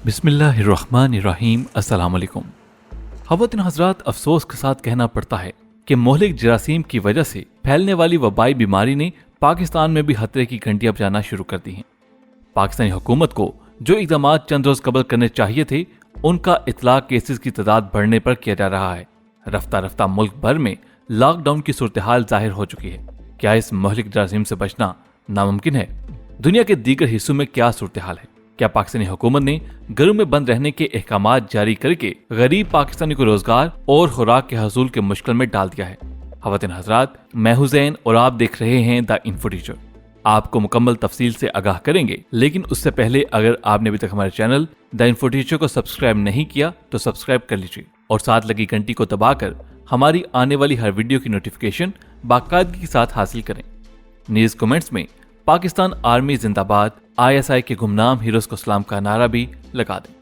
बिस्मिल्लाहिर्रहमानिर्रहीम। अस्सलाम वालेकुम। ख़वातीन हज़रात, अफसोस के साथ कहना पड़ता है कि मोहलिक जरासीम की वजह से फैलने वाली वबाई बीमारी ने पाकिस्तान में भी खतरे की घंटियां बजाना शुरू कर दी हैं। पाकिस्तानी हुकूमत को जो इक़दाम चंद रोज कबल करने चाहिए थे, उनका इतलाक केसेस की तादाद बढ़ने पर किया जा रहा है। रफ्ता रफ्ता मुल्क भर में लॉकडाउन की सूरत हाल जाहिर हो चुकी है। क्या इस मोहलिक जरासीम से बचना नामुमकिन है? दुनिया के दीगर हिस्सों में क्या सूरत हाल है? क्या पाकिस्तानी हुकूमत ने घरों में बंद रहने के अहकामात जारी करके गरीब पाकिस्तानी को रोजगार और खुराक के हसूल के मुश्किल में डाल दिया है? ख़वातीन हज़रात, मैं हुसैन और आप देख रहे हैं द इन्फो टीचर। आपको मुकम्मल तफसील से आगाह करेंगे, लेकिन उससे पहले अगर आपने अभी तक हमारे चैनल द इन्फो टीचर को सब्सक्राइब नहीं किया तो सब्सक्राइब कर लीजिए और साथ लगी घंटी को दबाकर हमारी आने वाली हर वीडियो की नोटिफिकेशन बाकायदगी के साथ हासिल करें। न्यूज़ कमेंट्स में पाकिस्तान आर्मी जिंदाबाद, ISI के गुमनाम हीरोज को सलाम का नारा भी लगा दें।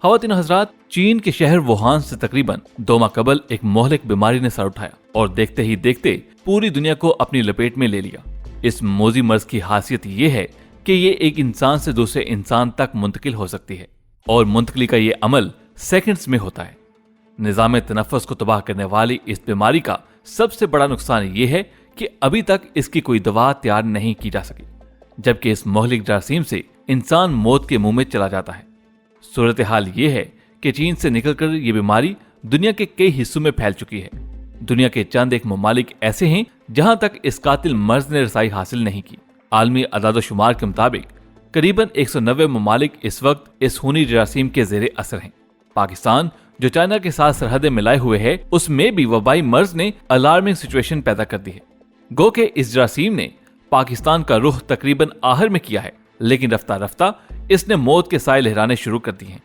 ख़वातीन हज़रात, चीन के शहर वुहान से तकरीबन 2 माह कबल एक मोहलिक बीमारी ने सर उठाया और देखते ही देखते पूरी दुनिया को अपनी लपेट में ले लिया। इस मोजी मर्ज की खासियत ये है कि ये एक इंसान से दूसरे इंसान तक मुंतकिल हो सकती है और मुंतकली का ये अमल सेकंड्स में होता है। निज़ाम तनफ़्फ़ुस को तबाह करने वाली इस बीमारी का सबसे बड़ा नुकसान ये है कि अभी तक इसकी कोई दवा तैयार नहीं की जा सकी, जबकि इस मोहलिक जरासीम से इंसान मौत के मुंह में चला जाता है। सूरत हाल ये है कि चीन से निकलकर ये बीमारी दुनिया के कई हिस्सों में फैल चुकी है। दुनिया के चंद एक ममालिक ऐसे हैं जहां तक इस कातिल मर्ज ने रसाई हासिल नहीं की। आलमी अदाद-ओ-शुमार के मुताबिक करीबन 190 ममालिक इस वक्त इस खूनी जरासीम के जेरे असर हैं। पाकिस्तान, जो चाइना के साथ सरहदें मिलाए हुए है, उसमें भी वबाई मर्ज ने अलार्मिंग सिचुएशन पैदा कर दी है। गो के इस जरासीम ने पाकिस्तान का रुख तकरीबन आहर में किया है, लेकिन रफ्ता रफ्ता इसने मौत के साए लहराने शुरू कर दिए हैं।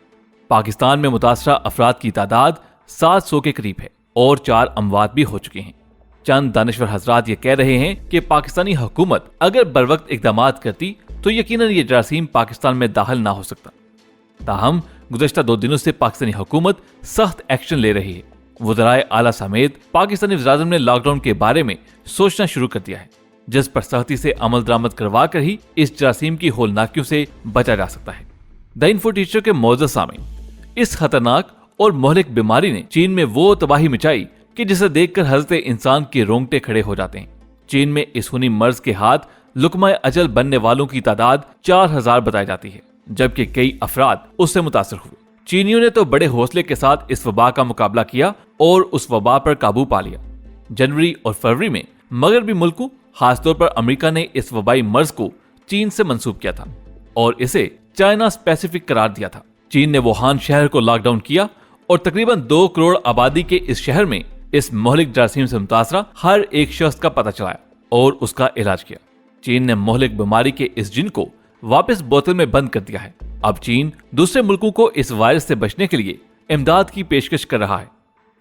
पाकिस्तान में मुतासरा अफराद की तादाद 700 के करीब है और 4 अमवात भी हो चुके हैं। चंद दानिश्वर हजरात ये कह रहे हैं कि पाकिस्तानी हुकूमत अगर बरवक्त इकदाम करती तो यकीनन ये जरासीम पाकिस्तान में दाखिल ना हो सकता। ताहम गुज़श्ता 2 दिनों से पाकिस्तानी हुकूमत सख्त एक्शन ले रही है। वज़राए आला समेत पाकिस्तानी वज़ीर-ए-आज़म ने लॉकडाउन के बारे में सोचना शुरू कर दिया है, जिस पर सख्ती से अमल दरामद करवा कर ही इस जरासीम की होलनाकियों से बचा जा सकता है। द इन्फो टीचर के मौजूद सामईन, इस खतरनाक और मोहलिक बीमारी ने चीन में वो तबाही मचाई कि जिसे देखकर हज़रत इंसान के रोंगटे खड़े हो जाते हैं। चीन में इस खूनी मर्ज के हाथ लुकमा अजल बनने वालों की तादाद 4000 बताई जाती है, जबकि कई अफराद उससे मुतासर हुए। चीनियों ने तो बड़े हौसले के साथ इस वबा का मुकाबला किया और उस वबा पर काबू पा लिया। जनवरी और फरवरी में मगरबी मुल्कों, खासतौर पर अमेरिका ने इस वबाई मर्ज को चीन से मंसूब किया था और इसे चाइना स्पेसिफिक करार दिया था। चीन ने वुहान शहर को लॉकडाउन किया और तकरीबन 2 करोड़ आबादी के इस शहर में इस मोहलिक जरासीम से मुतासरा हर एक शख्स का पता चलाया और उसका इलाज किया। चीन ने मोहलिक बीमारी के इस जिन को वापस बोतल में बंद कर दिया है। अब चीन दूसरे मुल्कों को इस वायरस से बचने के लिए इमदाद की पेशकश कर रहा है।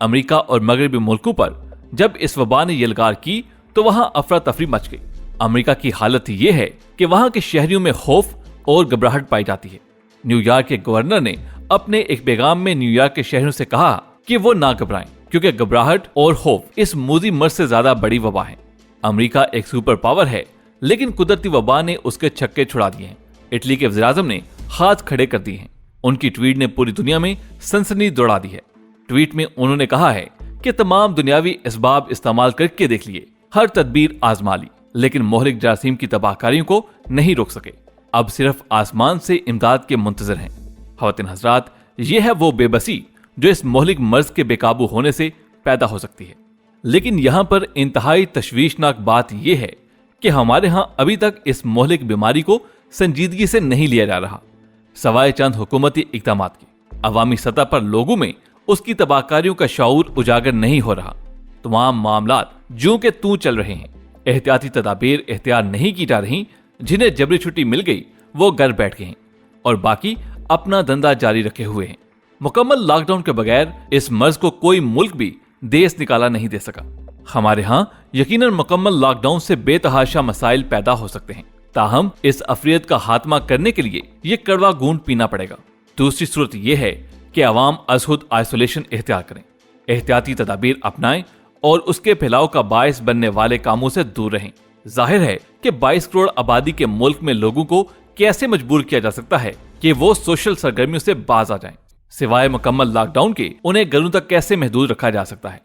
अमेरिका और मगरबी मुल्कों पर जब इस वबा ने यलगार की तो वहां अफरा तफरी मच गई। अमेरिका की हालत ये है कि वहां के शहरियों में खौफ और घबराहट पाई जाती है। न्यूयॉर्क के गवर्नर ने अपने एक पैगाम में न्यूयॉर्क के शहरों से कहा कि वो ना घबराएं, क्योंकि घबराहट और खौफ इस मोदी मर्ज से ज्यादा बड़ी वबा है। अमेरिका एक सुपर पावर है, लेकिन कुदरती वबा ने उसके छक्के छुड़ा दिए हैं। इटली के वज़ीर-ए-आज़म ने हाथ खड़े कर दिए हैं। उनकी ट्वीट ने पूरी दुनिया में सनसनी दौड़ा दी है। ट्वीट में उन्होंने कहा है कि तमाम दुनियावी इसबाब इस्तेमाल करके देख लिए, हर तदबीर आजमा ली, लेकिन मोहलिक जरासीम की तबाहकारियों को नहीं रोक सके। अब सिर्फ आसमान से इमदाद के मुंतजर हैं। ख़वातीन हज़रात, ये है वो बेबसी जो इस मोहलिक मर्ज के बेकाबू होने से पैदा हो सकती है। लेकिन यहाँ पर इंतहाई तशवीशनाक बात यह है कि हमारे यहाँ अभी तक इस मोहलिक बीमारी को संजीदगी से नहीं लिया जा रहा। सवाए चंद हुकूमती इक़दाम की अवामी सतह पर लोगों में उसकी तबाहकारियों का शऊर उजागर नहीं हो रहा। तमाम मामलात जो के तू चल रहे हैं। एहतियाती तदाबीर इख्तियार नहीं की जा रही। जिन्हें जबरी छुट्टी मिल गई वो घर बैठ गए हैं और बाकी अपना धंधा जारी रखे हुए हैं। मुकम्मल लॉकडाउन के बगैर इस मर्ज को कोई मुल्क भी देश निकाला नहीं दे सका। हमारे यहाँ यकीनन मुकम्मल लॉकडाउन से बेतहाशा मसाइल पैदा हो सकते हैं। ताहम इस अफरियत का खात्मा करने के लिए ये कड़वा गूंद पीना पड़ेगा। दूसरी सूरत यह है कि अवाम अज़हुद आइसोलेशन इख्तियार करें, एहतियाती तदाबीर अपनाएं और उसके फैलाव का बायस बनने वाले कामों से दूर रहें। जाहिर है कि 22 करोड़ आबादी के मुल्क में लोगों को कैसे मजबूर किया जा सकता है कि वो सोशल सरगर्मियों से बाज आ जाएं। सिवाय मुकम्मल लॉकडाउन के उन्हें घरों तक कैसे महदूद रखा जा सकता है?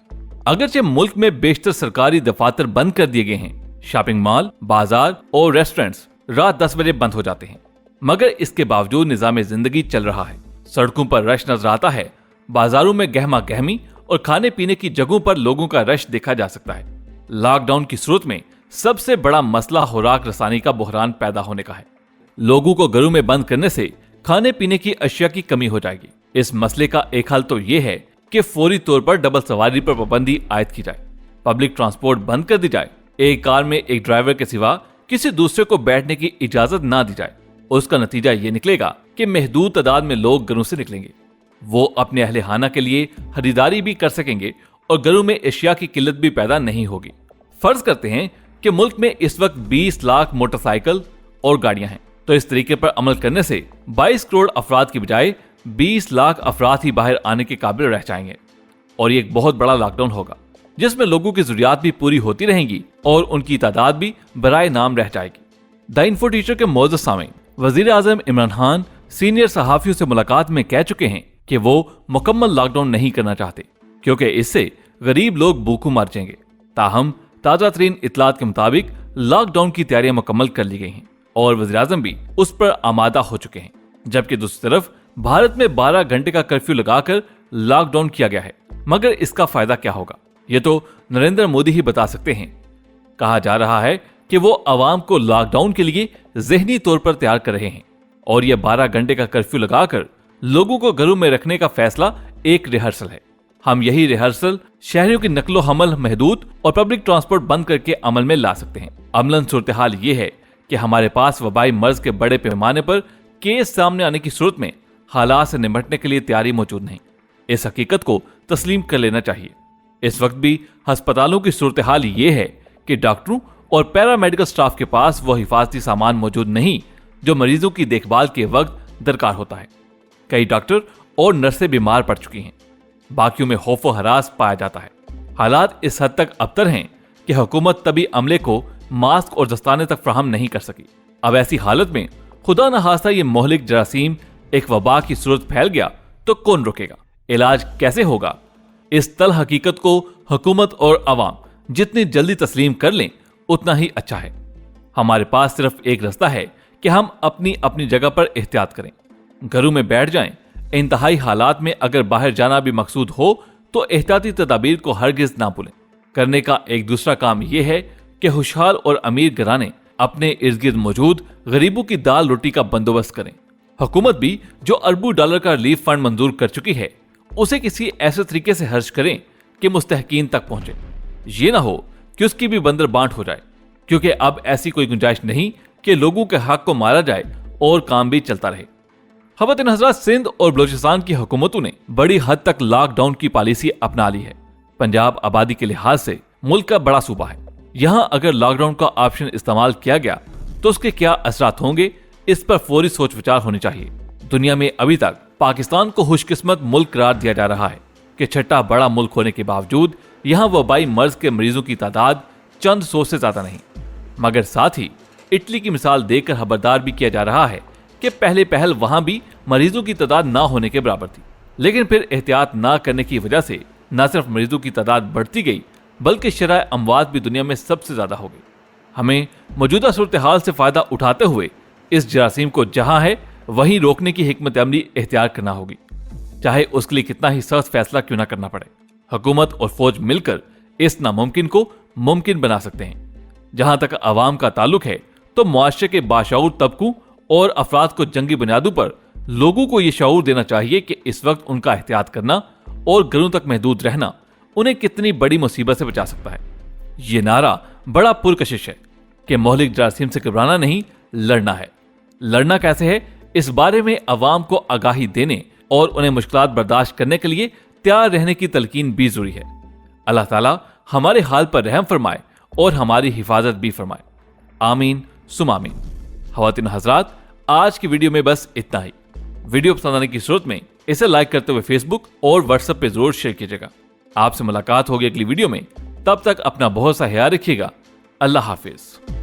अगरचे मुल्क में बेशतर सरकारी दफातर बंद कर दिए गए हैं, शॉपिंग मॉल, बाजार और रेस्टोरेंट्स रात 10 बजे बंद हो जाते हैं, मगर इसके बावजूद निजाम जिंदगी चल रहा है। सड़कों पर रश नजर आता है, बाजारों में गहमा गहमी और खाने पीने की जगहों पर लोगों का रश देखा जा सकता है। लॉकडाउन की सूरत में सबसे बड़ा मसला खुराक रसानी का बहरान पैदा होने का है। लोगों को घरों में बंद करने से खाने पीने की अशिया की कमी हो जाएगी। इस मसले का एक हल तो ये है कि फौरी तौर पर डबल सवारी पर पाबंदी आयद की जाए, पब्लिक ट्रांसपोर्ट बंद कर दी जाए, एक कार में एक ड्राइवर के सिवा किसी दूसरे को बैठने की इजाजत ना दी जाए। उसका नतीजा ये निकलेगा कि महदूद तादाद में लोग घरों से निकलेंगे। वो अपने अहले खाना के लिए खरीदारी भी कर सकेंगे और घरों में अशिया की किल्लत भी पैदा नहीं होगी। फर्ज करते हैं कि मुल्क में इस वक्त 20 लाख मोटरसाइकिल और गाड़ियां हैं, तो इस तरीके पर अमल करने से 22 करोड़ अफराद की बजाय 20 लाख अफराद ही बाहर आने के काबिल रह जाएंगे और ये एक बहुत बड़ा लॉकडाउन होगा जिसमें लोगों की जरूरियात भी पूरी होती रहेंगी और उनकी तादाद भी बराए नाम रह जाएगी। द इन्फो टीचर के मौजूद सामीन, वजीर आजम इमरान खान सीनियर सहाफियों से मुलाकात में कह चुके हैं कि वो मुकम्मल लॉकडाउन नहीं करना चाहते क्योंकि इससे गरीब लोग भूखों मर जाएंगे। ताहम ताजा तरीन इतलात के मुताबिक लॉकडाउन की तैयारियां मुकम्मल कर ली गई हैं और वजीर आजम भी उस पर आमादा हो चुके हैं, जबकि दूसरी तरफ भारत में 12 घंटे का कर्फ्यू लगाकर लॉकडाउन किया गया है। मगर इसका फायदा क्या होगा, ये तो नरेंद्र मोदी ही बता सकते हैं। कहा जा रहा है कि वो आवाम को लॉकडाउन के लिए ज़हनी तौर पर तैयार कर रहे हैं और ये 12 घंटे का कर्फ्यू लगाकर लोगों को घरों में रखने का फैसला एक रिहर्सल है। हम यही रिहर्सल शहरियों की नकलो हमल महदूद और पब्लिक ट्रांसपोर्ट बंद करके अमल में ला सकते हैं। अमलन सूरत हाल ये है कि हमारे पास वबाई मर्ज के बड़े पैमाने पर केस सामने आने की सूरत में हालात से निपटने के लिए तैयारी मौजूद नहीं। इस हकीकत को तस्लीम कर लेना चाहिए। इस वक्त भी अस्पतालों की सूरत हाल ये है कि डॉक्टरों और पैरामेडिकल स्टाफ के पास वो हिफाजती सामान मौजूद नहीं जो मरीजों की देखभाल के वक्त दरकार होता है। कई डॉक्टर और नर्सें बीमार पड़ चुकी हैं, बाकियों में खौफ व हरास पाया जाता है। हालात इस हद तक अबतर हैं कि हुकूमत तभी अमले को मास्क और दस्ताने तक फराहम नहीं कर सकी। अब ऐसी हालत में खुदा न खास्ता ये मोहलिक जरासीम एक वबा की सूरत फैल गया तो कौन रोकेगा? इलाज कैसे होगा? इस तल हकीकत को हुकूमत और अवाम जितनी जल्दी तस्लीम कर लें उतना ही अच्छा है। हमारे पास सिर्फ एक रास्ता है कि हम अपनी अपनी जगह पर एहतियात करें, घरों में बैठ जाएं। इंतहाई हालात में अगर बाहर जाना भी मकसूद हो तो एहतियाती तदाबीर को हरगिज ना भूलें। करने का एक दूसरा काम यह है कि खुशहाल और अमीर घराने अपने इर्द गिर्द मौजूद गरीबों की दाल रोटी का बंदोबस्त करें। हुकूमत भी जो अरबों डॉलर का रिलीफ फंड मंजूर कर चुकी है उसे किसी ऐसे तरीके से खर्च करें कि मुस्तहकीन तक पहुंचे। ये ना हो कि उसकी भी बंदर बांट हो जाए, क्योंकि अब ऐसी कोई गुंजाइश नहीं कि लोगों के हक को मारा जाए और काम भी चलता रहे। खवातीन हज़रात, सिंध और बलूचिस्तान की हुकूमतों ने बड़ी हद तक लॉकडाउन की पॉलिसी अपना ली है। पंजाब आबादी के लिहाज से मुल्क का बड़ा सूबा है। यहाँ अगर लॉकडाउन का ऑप्शन इस्तेमाल किया गया तो उसके क्या असरात होंगे, इस पर फौरी सोच विचार होनी चाहिए। दुनिया में अभी तक पाकिस्तान को खुशकिस्मत मुल्क करार दिया जा रहा है कि छठा बड़ा मुल्क होने के बावजूद यहाँ वबाई मर्ज के मरीजों की तादाद चंद सौ से ज्यादा नहीं। मगर साथ ही इटली की मिसाल देकर खबरदार भी किया जा रहा है कि पहले पहल वहां भी मरीजों की तादाद ना होने के बराबर थी, लेकिन फिर एहतियात ना करने की वजह से न सिर्फ मरीजों की तादाद बढ़ती गई बल्कि शरह अमवात भी दुनिया में सबसे ज्यादा हो गई। हमें मौजूदा सूरत हाल से फायदा उठाते हुए इस जरासीम को जहां है वहीं रोकने की हिकमत अमली एख्तियार करना होगी, चाहे उसके लिए कितना ही सख्त फैसला क्यों ना करना पड़े। हुकूमत और फौज मिलकर इस नामुमकिन को मुमकिन बना सकते हैं। जहां तक अवाम का ताल्लुक है तो मुआशरे के बाशऊर तबकों और अफराद को जंगी बुनियादों पर लोगों को यह शऊर देना चाहिए कि इस वक्त उनका एहतियात करना और घरों तक महदूद रहना उन्हें कितनी बड़ी मुसीबत से बचा सकता है। ये नारा बड़ा पुरकशिश है कि मोहलिक जरासीम से घबराना नहीं, लड़ना है। लड़ना कैसे है, इस बारे में अवाम को आगाही देने और उन्हें मुश्किलात बर्दाश्त करने के लिए तैयार रहने की तलकीन भी जरूरी है। अल्लाह ताला हमारे हाल पर रहम फरमाए और हमारी हिफाजत भी फरमाए। आमीन सुम आमीन। खवातीन हज़रात, आज की वीडियो में बस इतना ही। वीडियो पसंद आने की सूरत में इसे लाइक करते हुए फेसबुक और व्हाट्सएप पे जरूर शेयर कीजिएगा। आपसे मुलाकात होगी अगली वीडियो में। तब तक अपना बहुत सा ख्याल रखिएगा। अल्लाह हाफिज।